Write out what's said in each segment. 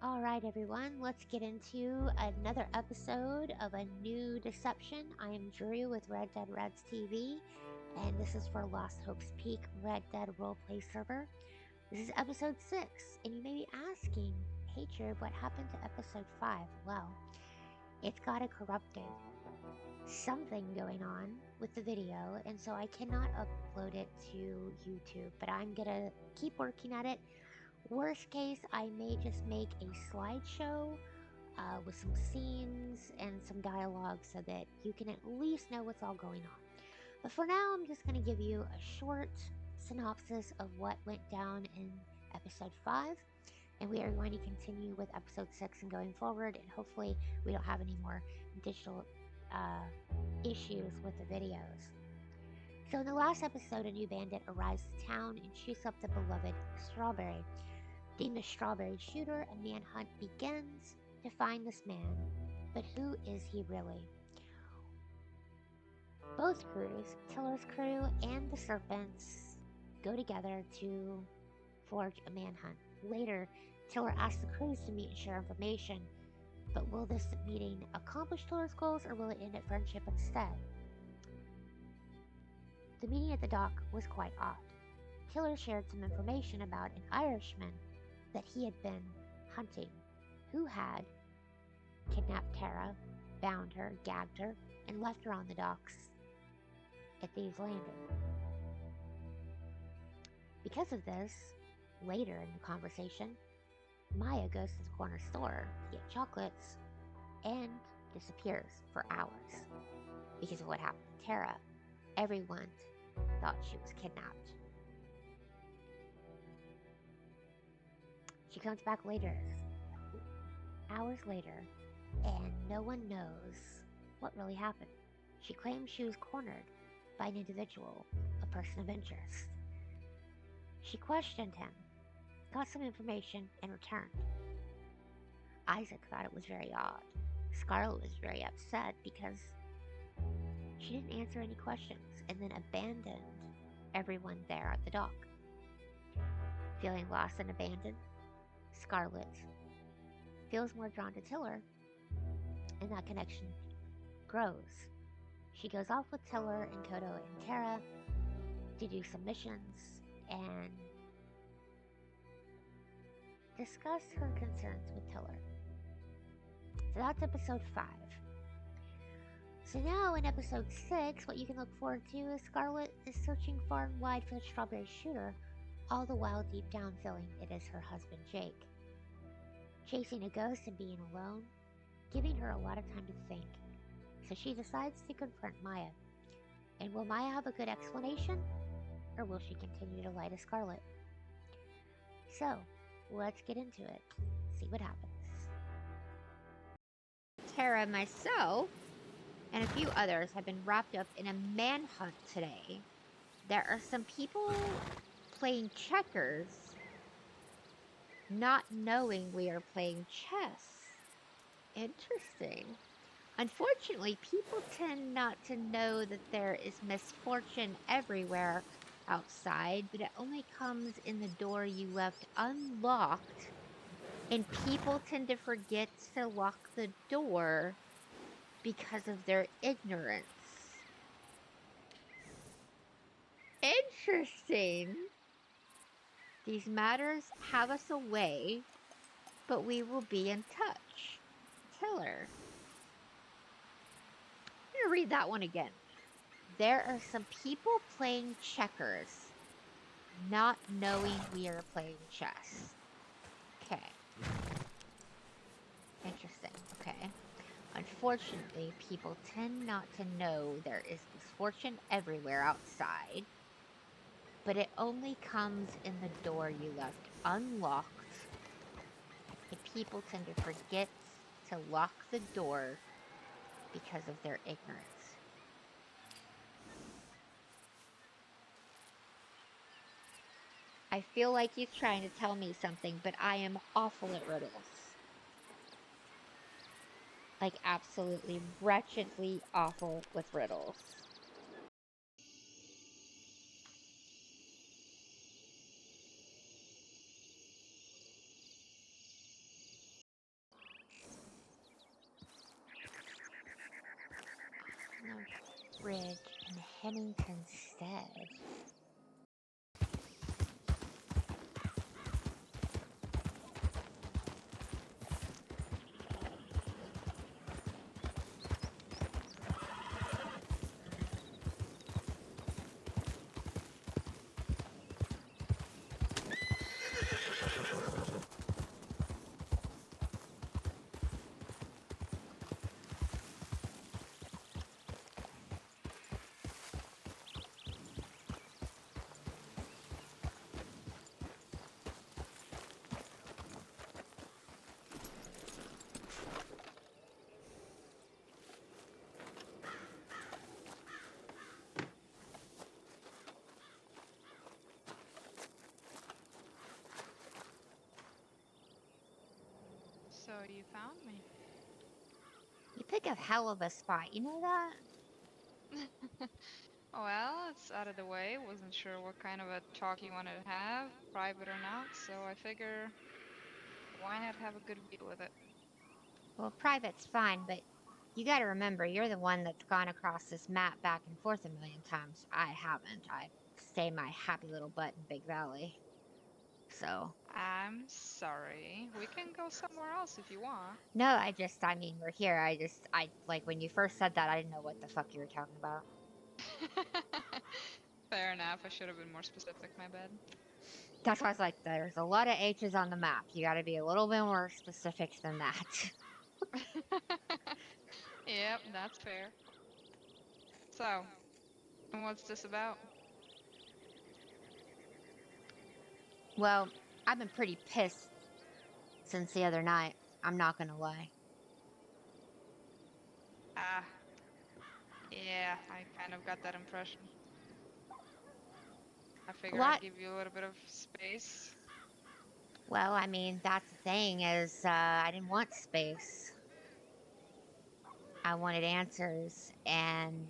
Alright, everyone, let's get into another episode of a new deception. I am Drew with Red Dead Reds TV, and this is for Lost Hope's Peak Red Dead Roleplay server. This is episode 6, and you may be asking, hey Drew, what happened to episode 5? Well, it's got a corrupted something going on with the video, and so I cannot upload it to YouTube, but I'm gonna keep working at it. Worst case, I may just make a slideshow with some scenes and some dialogue so that you can at least know what's all going on. But for now, I'm just going to give you a short synopsis of what went down in episode 5. And we are going to continue with episode 6 and going forward. And hopefully, we don't have any more digital issues with the videos. So, in the last episode, a new bandit arrives to town and shoots up the beloved Strawberry. Deemed a strawberry shooter, a manhunt begins to find this man. But who is he really? Both crews, Tiller's crew and the Serpents, go together to forge a manhunt. Later, Tiller asks the crews to meet and share information. But will this meeting accomplish Tiller's goals, or will it end at friendship instead? The meeting at the dock was quite odd. Tiller shared some information about an Irishman that he had been hunting, who had kidnapped Tara, bound her, gagged her, and left her on the docks at Thieves' Landing. Because of this, later in the conversation, Maya goes to the corner store to get chocolates and disappears for hours. Because of what happened to Tara, everyone thought she was kidnapped. She comes back later, hours later, and no one knows what really happened. She claims she was cornered by an individual, a person of interest. She questioned him, got some information, and returned. Isaac thought it was very odd. Scarlette was very upset because she didn't answer any questions and then abandoned everyone there at the dock. Feeling lost and abandoned, Scarlette feels more drawn to Tiller, and that connection grows. She goes off with Tiller and Kodo and Tara to do some missions and discuss her concerns with Tiller. So that's episode 5. So now in episode 6, what you can look forward to is Scarlette is searching far and wide for the strawberry shooter, all the while deep down feeling it is her husband Jake. Chasing a ghost and being alone, giving her a lot of time to think. So she decides to confront Maya. And will Maya have a good explanation? Or will she continue to lie to Scarlette? So, let's get into it. See what happens. Tara, myself, and a few others have been wrapped up in a manhunt today. There are some people playing checkers, not knowing we are playing chess. Interesting. Unfortunately, people tend not to know that there is misfortune everywhere outside, but it only comes in the door you left unlocked, and people tend to forget to lock the door because of their ignorance. Interesting. These matters have us away, but we will be in touch. Tiller. I'm going to read that one again. There are some people playing checkers, not knowing we are playing chess. Okay. Interesting. Okay. Unfortunately, people tend not to know there is misfortune everywhere outside, but it only comes in the door you left unlocked, and people tend to forget to lock the door because of their ignorance. I feel like he's trying to tell me something, but I am awful at riddles. Like, absolutely wretchedly awful with riddles. the bridge in Hemington Stead. So you found me. You pick a hell of a spot, you know that? Well, it's out of the way. Wasn't sure what kind of a talk you wanted to have, private or not, so I figure why not have a good view with it? Well, private's fine, but you gotta remember, you're the one that's gone across this map back and forth a million times. I haven't. I stay my happy little butt in Big Valley. So, I'm sorry. We can go somewhere else if you want. no, I mean, we're here. Like, when you first said that, I didn't know what the fuck you were talking about. Fair enough. I should have been more specific, my bad. That's why I was like, there's a lot of H's on the map. You gotta be a little bit more specific than that. Yep, that's fair. So, and what's this about? Well, I've been pretty pissed since the other night. I'm not gonna lie. Ah, yeah, I kind of got that impression. I A figure I'd lot. give you a little bit of space. Well, I mean, that's the thing is, I didn't want space. I wanted answers, and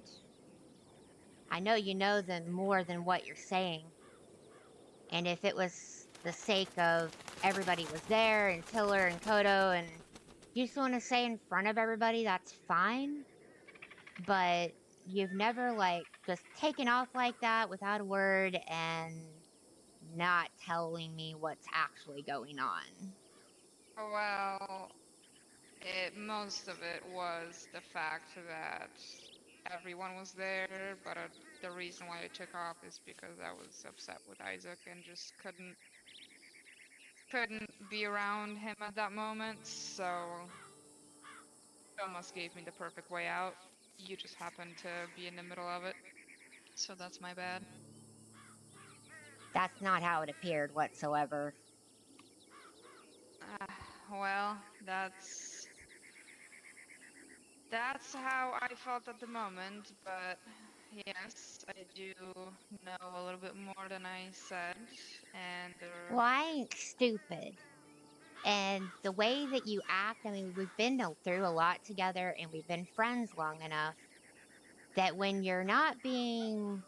I know you know them more than what you're saying. And if it was the sake of everybody was there, and Tiller and Kodo, and you just want to say in front of everybody, that's fine. But you've never, like, just taken off like that without a word and not telling me what's actually going on. Well, most of it was the fact that everyone was there, but the reason why I took off is because I was upset with Isaac and just couldn't be around him at that moment. So it almost gave me the perfect way out. You just happened to be in the middle of it, so that's my bad. That's not how it appeared whatsoever. Uh, well, that's how I felt at the moment, but yes, I do know a little bit more than I said, and Well, I ain't stupid. And the way that you act, I mean, we've been through a lot together and we've been friends long enough that when you're not being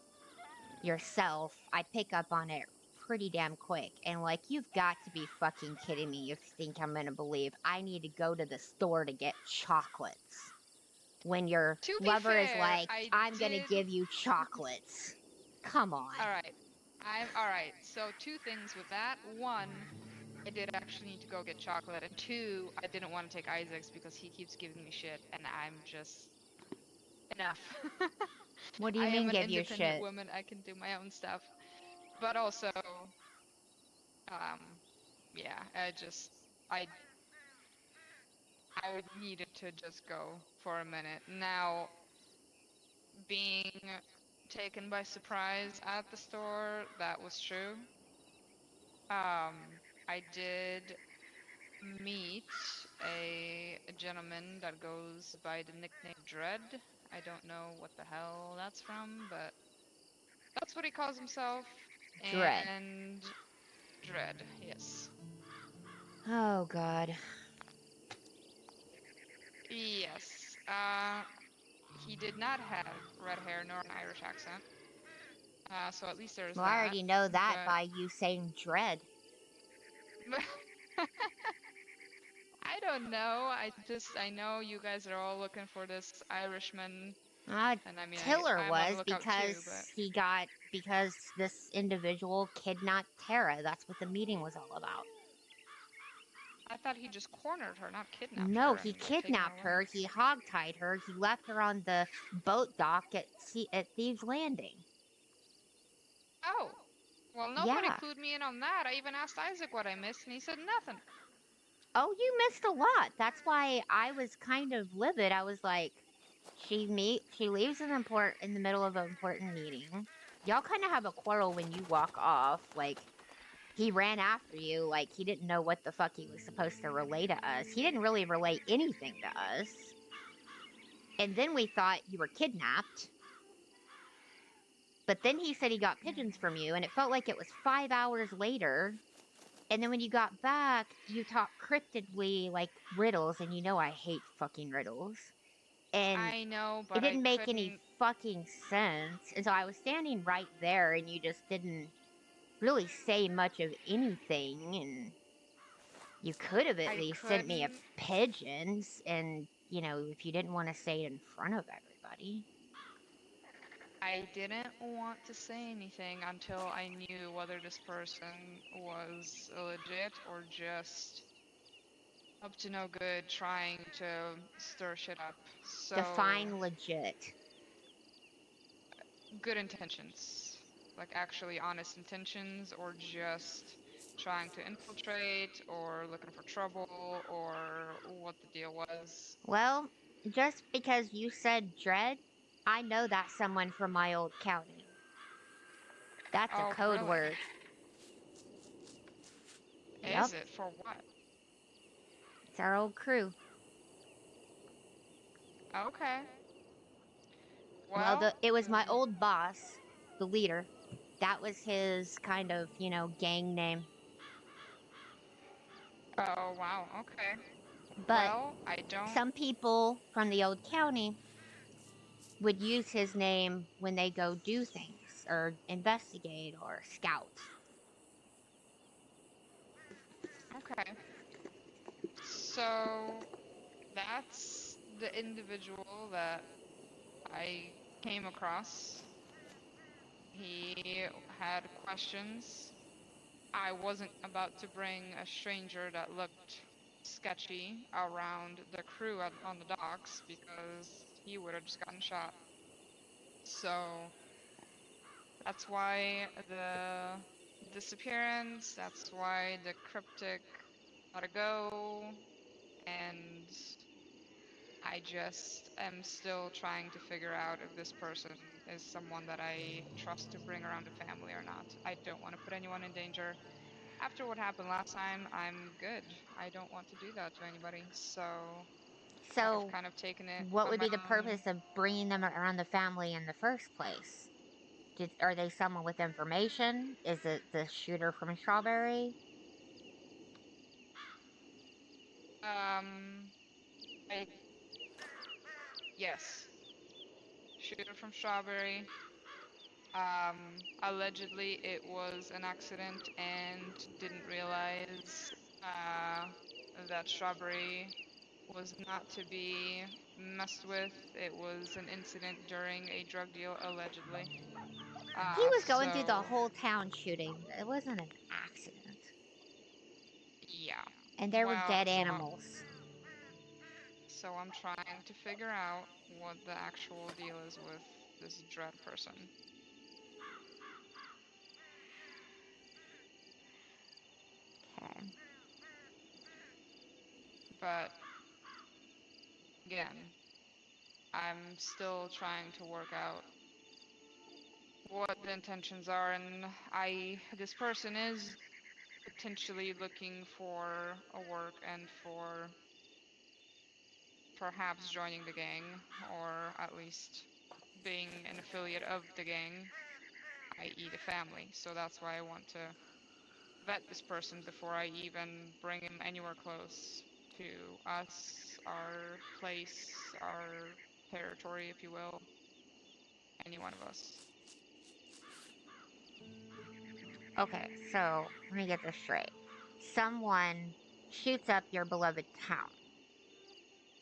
yourself, I pick up on it pretty damn quick. And like, you've got to be fucking kidding me. You think I'm gonna believe I need to go to the store to get chocolates when your to be lover is fair, like, I I'm gonna did. give you chocolates. Come on. All right, I'm all right. So two things with that. One, I did actually need to go get chocolate, and two, I didn't want to take Isaac's because he keeps giving me shit, and I'm just enough. What do I you am mean an give you independent shit? woman. I can do my own stuff. But also, um, yeah, I needed to just go for a minute. Now, being taken by surprise at the store, that was true. I did meet a gentleman that goes by the nickname Dread. I don't know what the hell that's from, but that's what he calls himself. Dread. And Dread, yes. Oh, God. Yes. He did not have red hair nor an Irish accent. So at least there's Well, I that. already know that But by you saying dread. I don't know. I know you guys are all looking for this Irishman And I mean, Tiller I'm on the was lookout too, but because this individual kidnapped Tara. That's what the meeting was all about. I thought he just cornered her, not kidnapped No, her he and taken her kidnapped away. her. He hogtied her. He left her on the boat dock at Thieves Landing. Oh, well, nobody Yeah. clued me in on that. I even asked Isaac what I missed, and he said nothing. Oh, you missed a lot. That's why I was kind of livid. I was like, she leaves in the middle of an important meeting. Y'all kind of have a quarrel when you walk off. Like he ran after you, like he didn't know what the fuck he was supposed to relay to us. He didn't really relay anything to us. And then we thought you were kidnapped. But then he said he got pigeons from you, and it felt like it was 5 hours later. And then when you got back, you talked cryptically like riddles, and you know I hate fucking riddles. And I know, it but I didn't make any couldn't. fucking sense. And so I was standing right there, and you just didn't really say much of anything. And you could have at I least sent me a couldn't. pigeons, and if you didn't want to say it in front of everybody. I didn't want to say anything until I knew whether this person was legit or just up to no good trying to stir shit up. So, Define legit. good intentions. Like actually honest intentions, or just trying to infiltrate, or looking for trouble, or what the deal was. Well, just because you said dread, I know that's someone from my old county. That's a Oh, code really? word. Is Yup, it? For what? it's our old crew. Okay. Well, Well, it was my old boss, the leader. That was his kind of, gang name. oh wow, okay. But Well, I don't. some people from the old county would use his name when they go do things or investigate or scout. Okay. So that's the individual that I came across. He had questions. I wasn't about to bring a stranger that looked sketchy around the crew on the docks because he would have just gotten shot. So that's why the disappearance, that's why the cryptic gotta go, and I just am still trying to figure out if this person is someone that I trust to bring around the family or not. I don't want to put anyone in danger. After what happened last time, I'm good. I don't want to do that to anybody, so I've So, kind of taken it what on would my be the own. purpose of bringing them around the family in the first place? Are they someone with information? Is it the shooter from Strawberry? Um, I yes, shooter from Strawberry. Allegedly it was an accident and didn't realize uh, that Strawberry was not to be messed with. It was an incident during a drug deal, allegedly. He was going through the So whole town shooting. It wasn't an accident. yeah. And there were Well, dead animals. so I'm trying to figure out what the actual deal is with this dread person. Okay. But again, I'm still trying to work out what the intentions are, and this person is potentially looking for a work and for perhaps joining the gang, or at least being an affiliate of the gang, i.e. the family. So that's why I want to vet this person before I even bring him anywhere close to us, our place, our territory, if you will, any one of us. Okay, so let me get this straight. Someone shoots up your beloved town,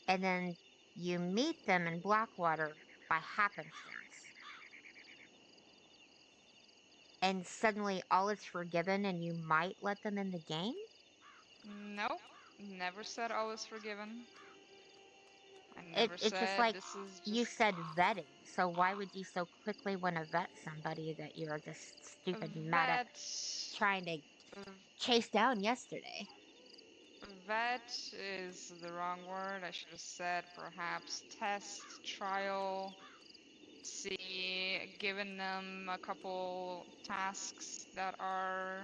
and then you meet them in Blackwater. by happenstance. And suddenly all is forgiven and you might let them in the game? Nope. Never said all is forgiven. I never It's just said like this is you just said vetting. So why would you so quickly want to vet somebody that you're just stupid mad at vet. trying to chase down yesterday? Vet is the wrong word. I should have said perhaps test, trial, see, given them a couple tasks that are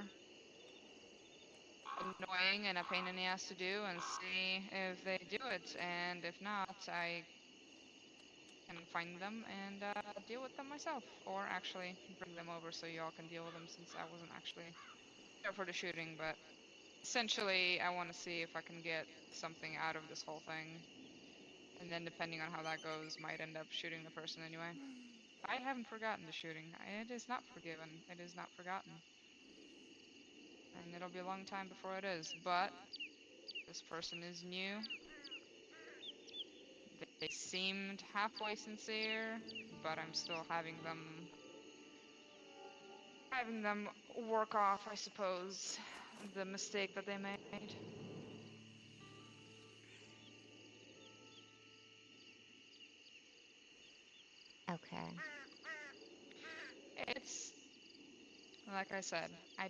annoying and a pain in the ass to do and see if they do it. And if not, I can find them and deal with them myself. Or actually bring them over so y'all can deal with them since I wasn't actually there for the shooting. But essentially, I want to see if I can get something out of this whole thing. And then depending on how that goes, might end up shooting the person anyway. I haven't forgotten the shooting. It is not forgiven. It is not forgotten. And it'll be a long time before it is. But this person is new. They seemed halfway sincere, but I'm still having them work off, I suppose, the mistake that they made. Okay. It's like I said, I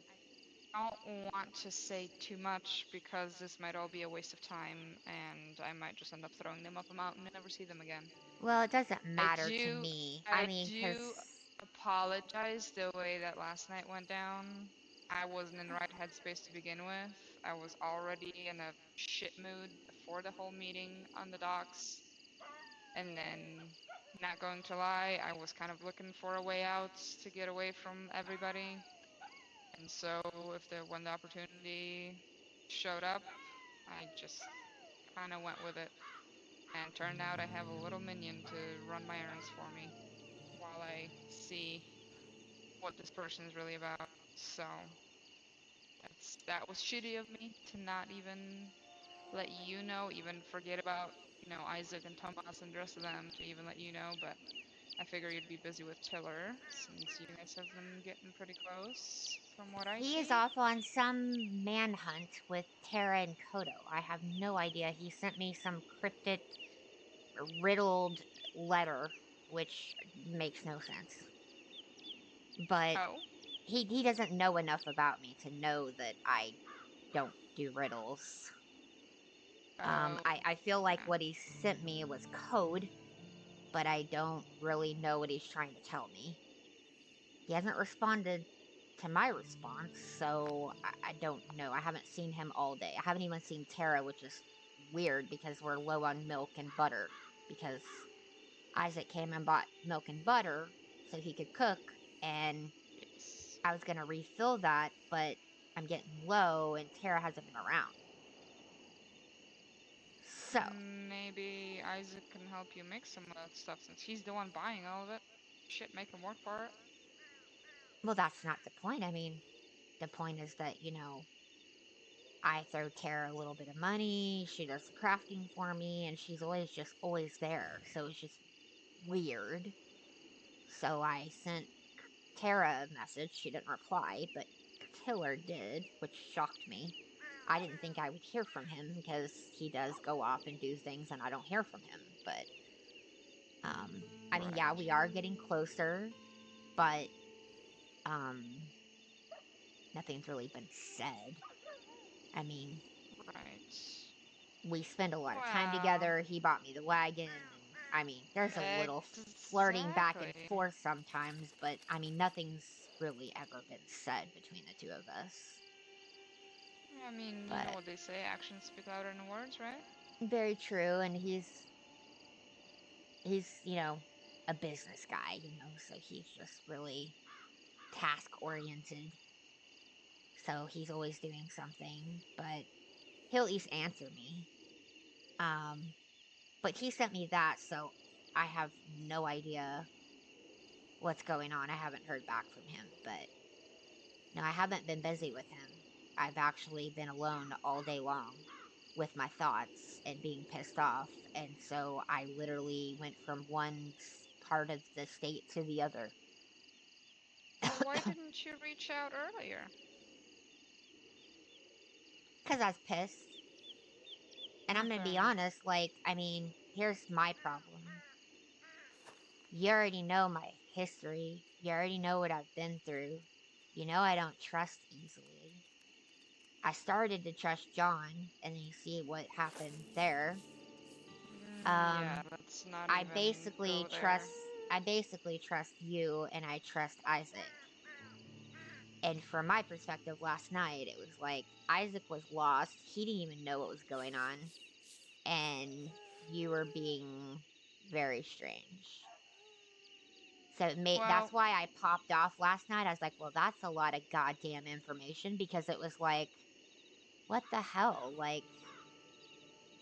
don't want to say too much because this might all be a waste of time and I might just end up throwing them up a mountain and never see them again. Well, it doesn't I matter to do me. I I mean, do because apologize the way that last night went down. I wasn't in the right headspace to begin with. I was already in a shit mood before the whole meeting on the docks. And then, not going to lie, I was kind of looking for a way out to get away from everybody. And so, when the opportunity showed up, I just kind of went with it. And turned out I have a little minion to run my errands for me while I see what this person is really about. So that was shitty of me to not even let you know, even forget about, Isaac and Thomas and the rest of them to even let you know, but I figure you'd be busy with Tiller since you guys have been getting pretty close from what I he is see. off on some manhunt with Tara and Kodo. I have no idea. He sent me some cryptic, riddled letter, which makes no sense. But Oh, he doesn't know enough about me to know that I don't do riddles. oh, I feel like okay. what he sent me was code, but I don't really know what he's trying to tell me. He hasn't responded to my response, so I don't know. I haven't seen him all day. I haven't even seen Tara, which is weird because we're low on milk and butter. Because Isaac came and bought milk and butter so he could cook, and Yes. I was going to refill that, but I'm getting low, and Tara hasn't been around. So, Maybe Isaac can help you make some of that stuff since he's the one buying all of it. Shit, make him work for it. well, that's not the point. I mean, the point is that, I throw Tara a little bit of money, she does the crafting for me, and she's always there. So it's just weird. So I sent Tara a message. She didn't reply, but Tiller did, which shocked me. I didn't think I would hear from him because he does go off and do things and I don't hear from him. But, I mean, yeah, Right. we are getting closer, but, um, nothing's really been said. I mean, Right. we spend a lot of time Well, together. He bought me the wagon. And, I mean, there's a little flirting back and exactly. forth sometimes, but I mean, nothing's really ever been said between the two of us. I mean, you know But what they say, actions speak louder than words, right? very true. And he's a business guy, so he's just really task oriented. So he's always doing something, but he'll at least answer me. Um, but he sent me that, so I have no idea what's going on. I haven't heard back from him, but no, I haven't been busy with him. I've actually been alone all day long with my thoughts and being pissed off. And so I literally went from one part of the state to the other. Well, why didn't you reach out earlier? Because I was pissed. And I'm going to be Okay. honest, like, I mean, here's my problem. You already know my history. You already know what I've been through. You know I don't trust easily. I started to trust John, and then you see what happened there. Yeah, Um, let's not I even basically go there. trust. I basically trust you, and I trust Isaac. And from my perspective, last night it was like Isaac was lost. He didn't even know what was going on, and you were being very strange. So Well, that's why I popped off last night. I was like, well, that's a lot of goddamn information because it was like, what the hell? Like,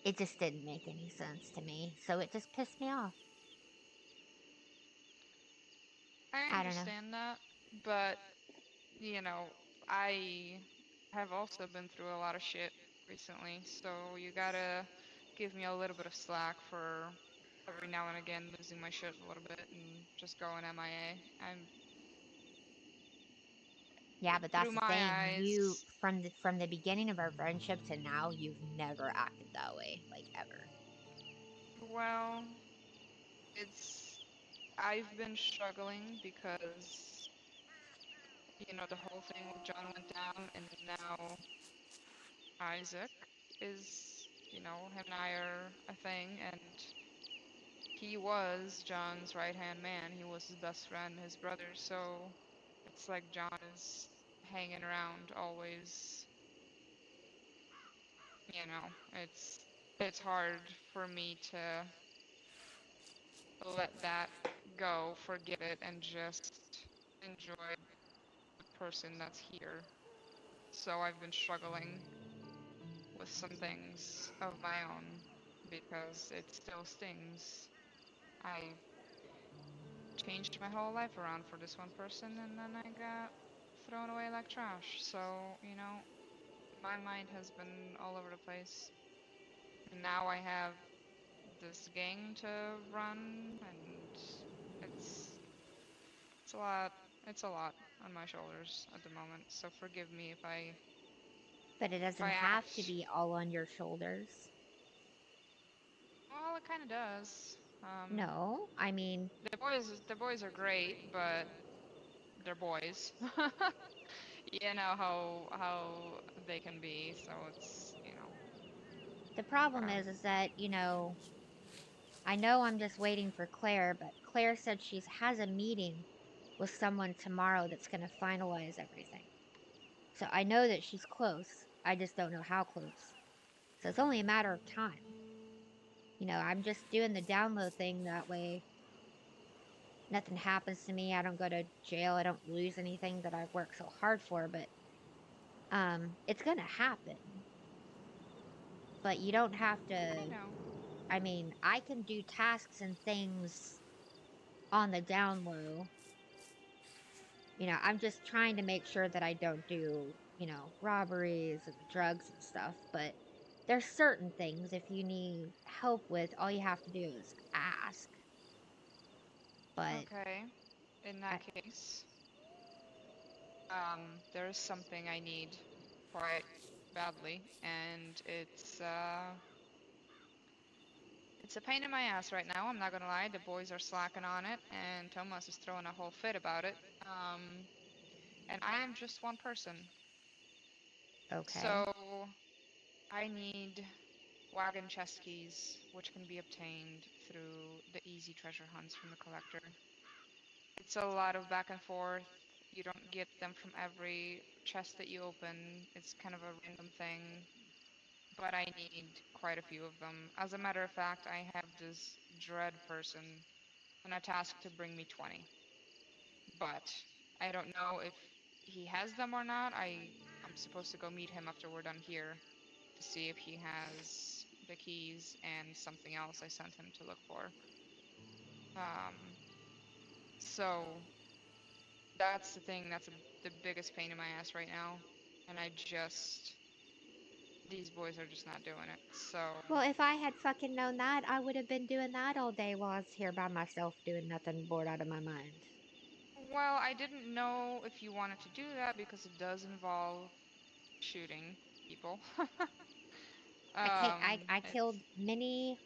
it just didn't make any sense to me. So it just pissed me off. I I don't know. understand that, but you know, I have also been through a lot of shit recently, so you gotta give me a little bit of slack for every now and again losing my shit a little bit and just going MIA. Yeah, but Through that's the my thing. You eyes, from the beginning of our friendship to now, you've never acted that way, like ever. well, it's I've been struggling because the whole thing with John went down, and now Isaac is, him and I are a thing, and he was John's right-hand man. He was his best friend, his brother, so it's like John is hanging around always, it's hard for me to let that go, forget it, and just enjoy the person that's here. So I've been struggling with some things of my own because it still stings. I changed my whole life around for this one person and then I got thrown away like trash. So, my mind has been all over the place. And now I have this gang to run and it's it's a lot it's a lot on my shoulders at the moment. So forgive me But it if doesn't I have to act. be all on your shoulders. Well, it kind of does. No, I mean, The boys are great, but they're boys. You know how they can be, so it's, the problem uh, is that, I know I'm just waiting for Claire, but Claire said she has a meeting with someone tomorrow that's going to finalize everything. So I know that she's close. I just don't know how close. So it's only a matter of time. I'm just doing the download thing that way nothing happens to me. I don't go to jail. I don't lose anything that I've worked so hard for, but it's going to happen. But you don't have I to. know. I mean, I can do tasks and things on the down low. I'm just trying to make sure that I don't do, robberies and drugs and stuff. But there's certain things if you need help with, all you have to do is ask. But Okay. In that I, case, there is something I need quite badly, and it's a pain in my ass right now. I'm not gonna lie. The boys are slacking on it, and Thomas is throwing a whole fit about it. And I am just one person, okay. so I need wagon chest keys, which can be obtained through the easy treasure hunts from the collector. It's a lot of back and forth. You don't get them from every chest that you open. It's kind of a random thing, but I need quite a few of them. As a matter of fact, I have this dread person on a task to bring me 20, but I don't know if he has them or not. I'm supposed to go meet him after we're done here to see if he has the keys and something else I sent him to look for. Um, so that's the thing. The biggest pain in my ass right now, and I just these boys are just not doing it. So, Well, if I had fucking known that, I would have been doing that all day while I was here by myself doing nothing, bored out of my mind. well, I didn't know if you wanted to do that because it does involve shooting people. I It's killed many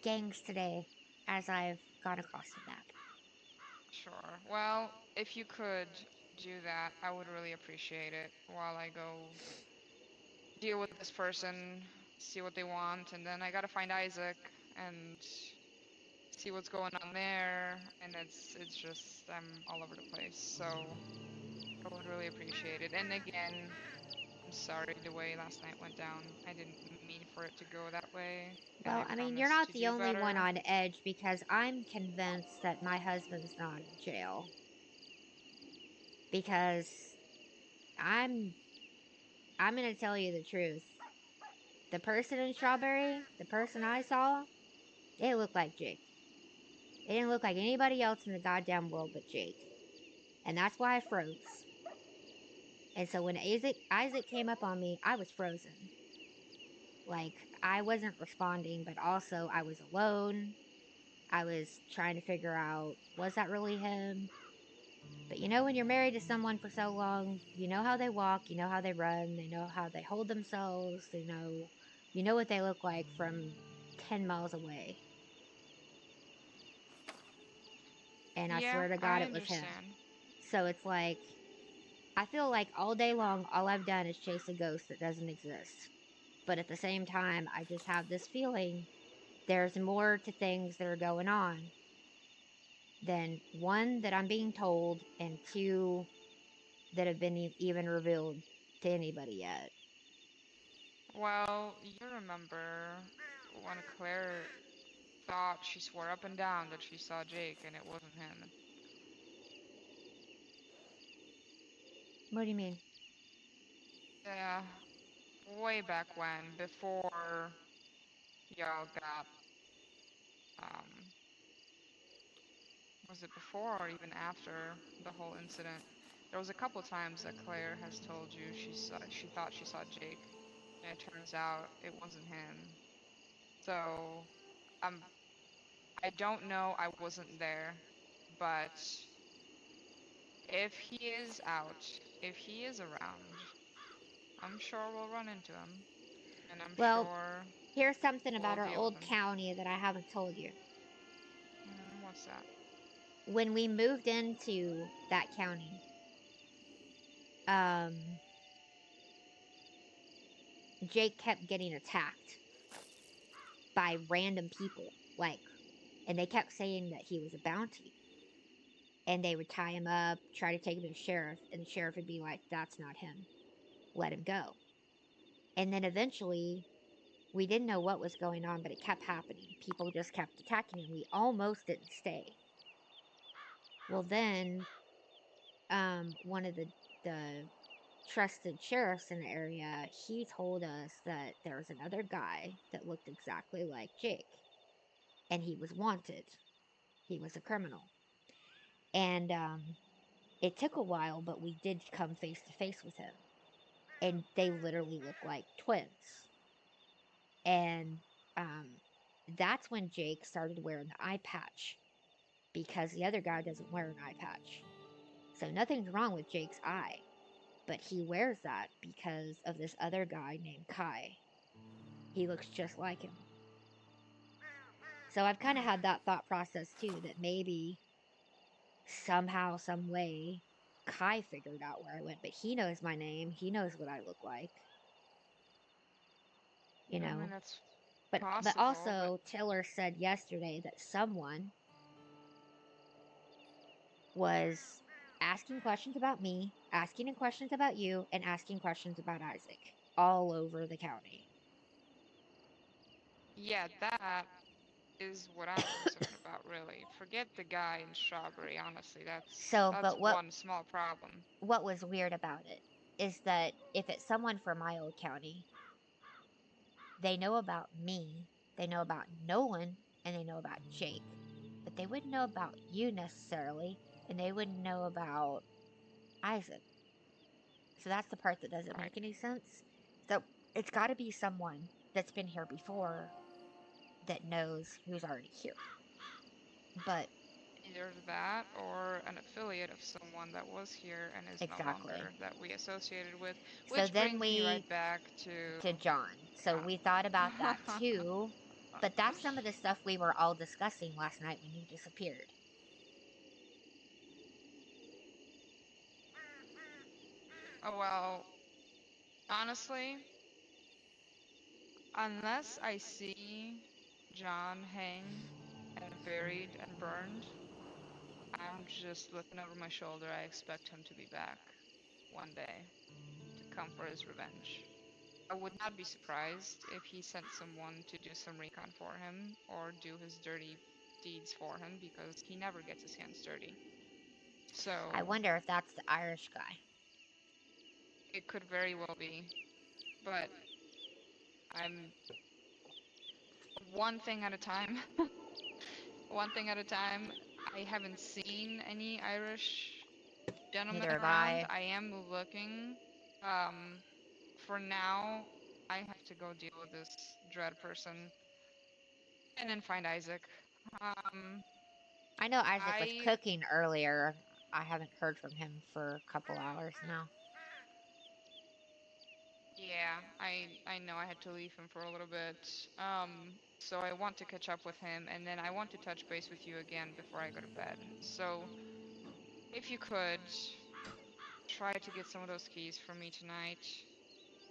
gangs today as I've gone across the map. sure. Well, if you could do that, I would really appreciate it while I go deal with this person, see what they want, and then I gotta find Isaac and see what's going on there. And it's just I'm all over the place. So I would really appreciate it. And again, I'm sorry the way last night went down. I didn't mean for it to go that way, and I Well, I mean, you're promise not to the do only one better. on edge because I'm convinced that my husband's not in jail. Because I'm I'm gonna tell you the truth. The person in Strawberry, the person I saw, it looked like Jake. It didn't look like anybody else in the goddamn world but Jake. And that's why I froze. And so when Isaac came up on me, I was frozen. Like, I wasn't responding, but also I was alone. I was trying to figure out, was that really him? But you know, when you're married to someone for so long, you know how they walk, you know how they run, they know how they hold themselves, you know what they look like from 10 miles away. And I Yeah, swear to God, I it was him. understand. So it's like, I feel like all day long, all I've done is chase a ghost that doesn't exist. But at the same time, I just have this feeling there's more to things that are going on than one, that I'm being told, and two, that have been even revealed to anybody yet. Well, you remember when Claire thought she swore up and down that she saw Jake and it wasn't him. What do you mean? Yeah, way back when, before y'all got, um, was it before or even after the whole incident? There was a couple times that Claire has told you she thought she saw Jake, and it turns out it wasn't him. So, um, I don't know, I wasn't there, but if he is out, if he is around, I'm sure we'll run into him, and I'm Well, sure here's something about we'll our deal with old him. county that I haven't told you. What's that? When we moved into that county, um, Jake kept getting attacked by random people. Like, and they kept saying that he was a bounty. And they would tie him up, try to take him to the sheriff, and the sheriff would be like, that's not him. Let him go. And then eventually, we didn't know what was going on, but it kept happening. People just kept attacking him. We almost didn't stay. Well, then, one of the trusted sheriffs in the area, he told us that there was another guy that looked exactly like Jake, and he was wanted. He was a criminal. And it took a while, but we did come face to face with him. And they literally look like twins. And um, that's when Jake started wearing the eye patch because the other guy doesn't wear an eye patch. So nothing's wrong with Jake's eye, but he wears that because of this other guy named Kai. He looks just like him. So I've kind of had that thought process too, that maybe somehow, some way, Kai figured out where I went, but he knows my name. He knows what I look like, you I know. mean, that's But possible, but also Tiller said yesterday that someone was asking questions about me, asking questions about you, and asking questions about Isaac all over the county. yeah, that is what I'm concerned about, really. Forget the guy in Strawberry, honestly. So, That's but one small problem. what was weird about it is that if it's someone from my old county, they know about me, they know about Nolan, and they know about Jake, but they wouldn't know about you necessarily, and they wouldn't know about Isaac. So that's the part that doesn't Right. make any sense. So It's got to be someone that's been here before that knows who's already here. But Either that or an affiliate of someone that was here and is no exactly. longer that we associated with, So which then brings me we right back to to John. So John. we thought about that too. But that's some of the stuff we were all discussing last night when you disappeared. Oh well, honestly, unless I see John hang and buried and burned, I'm just looking over my shoulder. I expect him to be back one day to come for his revenge. I would not be surprised if he sent someone to do some recon for him or do his dirty deeds for him because he never gets his hands dirty. I So wonder if that's the Irish guy. it could very well be. But I'm one thing at a time. One thing at a time. I haven't seen any Irish gentlemen Neither have around. I. I am looking. Um, for now, I have to go deal with this dread person and then find Isaac. Um, I know Isaac was I cooking earlier. I haven't heard from him for a couple hours now. Yeah, I know I had to leave him for a little bit. So I want to catch up with him, and then I want to touch base with you again before I go to bed. So if you could try to get some of those keys for me tonight,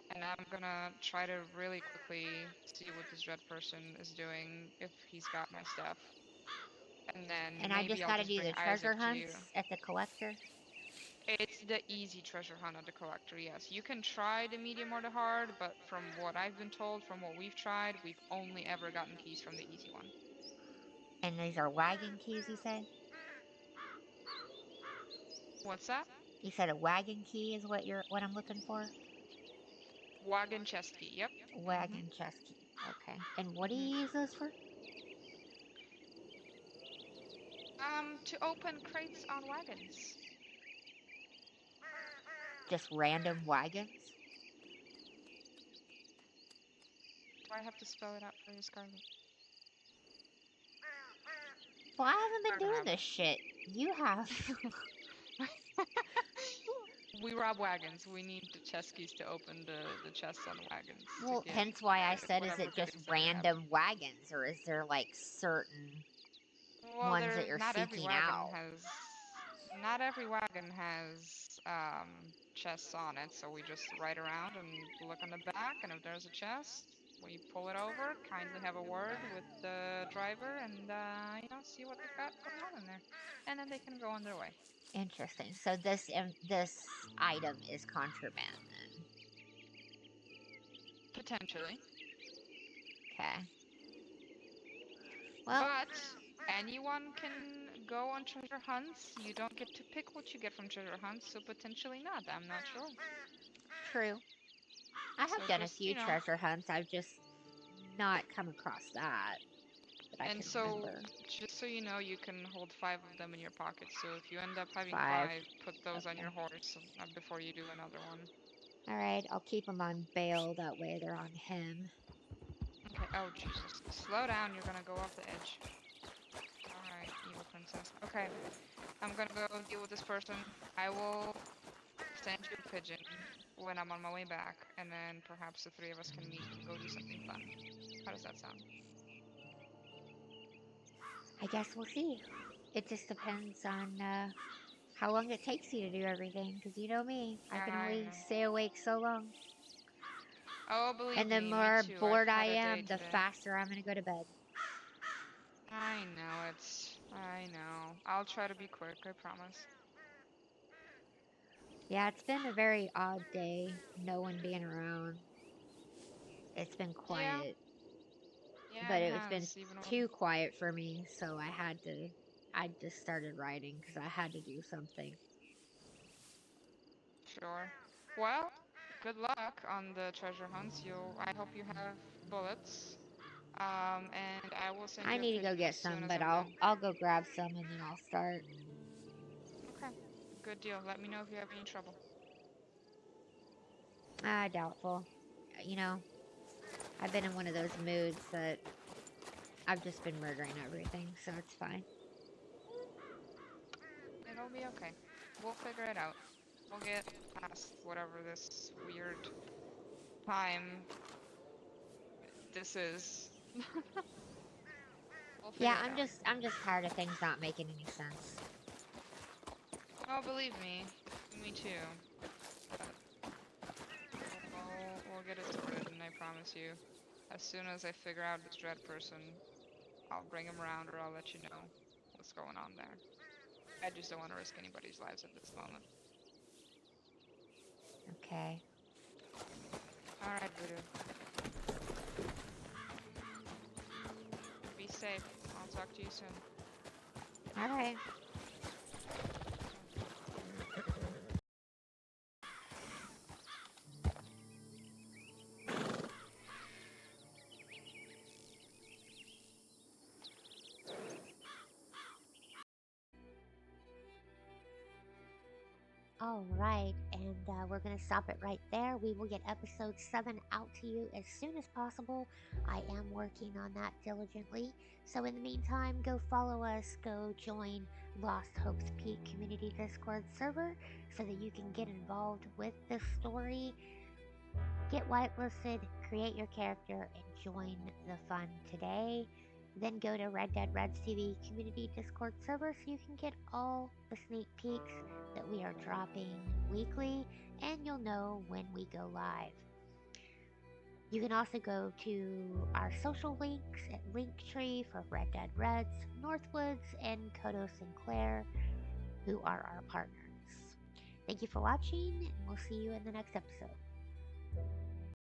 and I'm gonna try to really quickly see what this red person is doing, if he's got my stuff, and then And I maybe just I'll got to just do bring the treasure Isaac to you. hunts at the collector. It's the easy treasure hunt of the collector, yes. You can try the medium or the hard, but from what I've been told, from what we've tried, we've only ever gotten keys from the easy one. And these are wagon keys, you said? What's that? You said a wagon key is what I'm looking for? Wagon chest key, yep. Mhm. Wagon chest key. Okay. And what do Mhm. you use those for? To open crates on wagons. Just random wagons? Do I have to spell it out for you, Scarlett? Well, I haven't been I don't doing have this shit. You have. it. We rob wagons. We need the chest keys to open the chests on wagons to Well, get hence why I said, is whatever it just goodies that they have. random wagons, or is there like certain Well, ones there that you're not every seeking wagon out? has not every wagon has chests on it, so we just ride around and look on the back, and if there's a chest, we pull it over, kindly have a word with the driver, and see what they've got going on in there, and then they can go on their way. Interesting. So this item is contraband then. Potentially. Okay. Well, But anyone can go on treasure hunts. You don't get to pick what you get from treasure hunts, so potentially not. I'm not sure. true. I have So done a just, few treasure hunts. I've just not come across that I and can so remember. just so you know, you can hold 5 of them in your pocket. So if you end up having 5. 5, put those on Okay. your horse before you do another one. All right. I'll keep them on bail. That way they're on him. Okay. Oh Jesus! Slow down. You're gonna go off the edge. All right, evil princess. Okay, I'm gonna go deal with this person. I will send you a pigeon when I'm on my way back, and then perhaps the three of us can meet and go do something fun. How does that sound? I guess we'll see. It just depends on how long it takes you to do everything. Because you know me, I can I only know. stay awake so long. Oh, And believe the me more too. I've bored I had a day am, the today. faster I'm going to go to bed. I know it. I know. I'll try to be quick, I promise. Yeah, it's been a very odd day. No one being around. It's been Yeah, quiet. yeah, But it it's been has. Even when. too quiet for me. So I just started writing because I had to do something. Sure. Well, good luck on the treasure hunts. I hope you have bullets. And I will send I you a need to go pigeon get as soon some, as but I'm I'll done. I'll go grab some and then I'll start. Okay. Good deal. Let me know if you have any trouble. Doubtful. you know, I've been in one of those moods that I've just been murdering everything, so it's fine. It'll be okay. We'll figure it out. We'll get past whatever this weird time this is. We'll Yeah, figure it out. I'm just tired of things not making any sense. Oh, believe me, me too. But we'll get it sorted, and I promise you, as soon as I figure out this dread person, I'll bring him around, or I'll let you know what's going on there. I just don't want to risk anybody's lives at this moment. Okay. All right, Voodoo. Be safe. I'll talk to you soon. All right. All right, and we're going to stop it right there. We will get episode 7 out to you as soon as possible. I am working on that diligently. So, in the meantime, go follow us, go join Lost Hopes Peak Community Discord server so that you can get involved with this story, get whitelisted, create your character, and join the fun today. Then go to Red Dead Reds TV Community Discord server so you can get all the sneak peeks that we are dropping weekly, and you'll know when we go live. You can also go to our social links at Linktree for Red Dead Reds, Northwoods, and Kodo Sinclair, who are our partners. Thank you for watching, and we'll see you in the next episode.